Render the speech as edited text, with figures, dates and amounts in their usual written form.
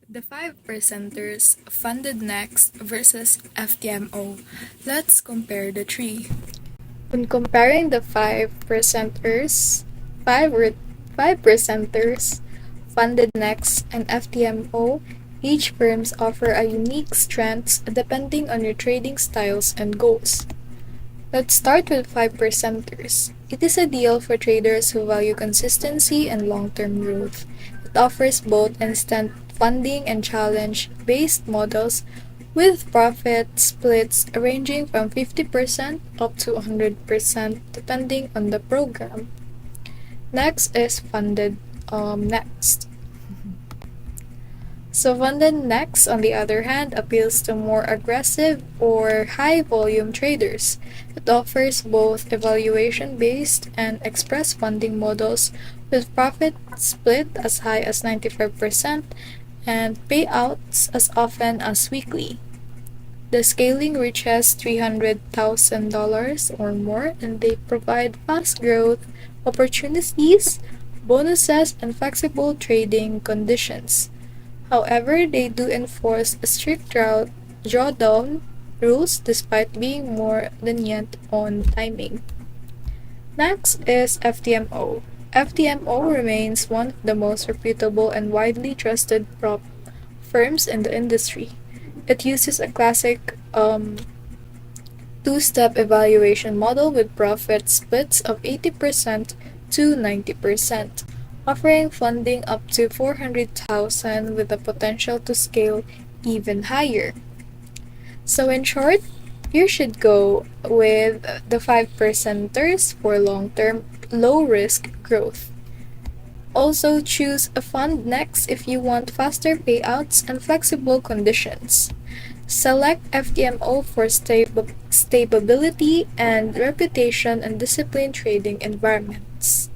The 5 percenters FundedNext versus FTMO. Let's compare the three. When comparing the 5 percenters, FundedNext and FTMO, each firms offer a unique strengths depending on your trading styles and goals. Let's start with 5 percenters. It is ideal for traders who value consistency and long-term growth. It offers both instant funding and challenge-based models with profit splits ranging from 50% up to 100% depending on the program. Next is FundedNext. So FundedNext, on the other hand, appeals to more aggressive or high-volume traders. It offers both evaluation-based and express funding models with profit split as high as 95% and payouts as often as weekly. The scaling reaches $300,000 or more, and they provide fast growth opportunities, bonuses, and flexible trading conditions. However, they do enforce strict drawdown rules despite being more lenient on timing. Next is FTMO. FTMO remains one of the most reputable and widely trusted prop firms in the industry. It uses a classic two-step evaluation model with profit splits of 80% to 90%, offering funding up to 400,000 with the potential to scale even higher. So in short, you should go with the 5 percenters for long-term low-risk growth. Also choose a fund next if you want faster payouts and flexible conditions. Select FTMO for stability and reputation and disciplined trading environments.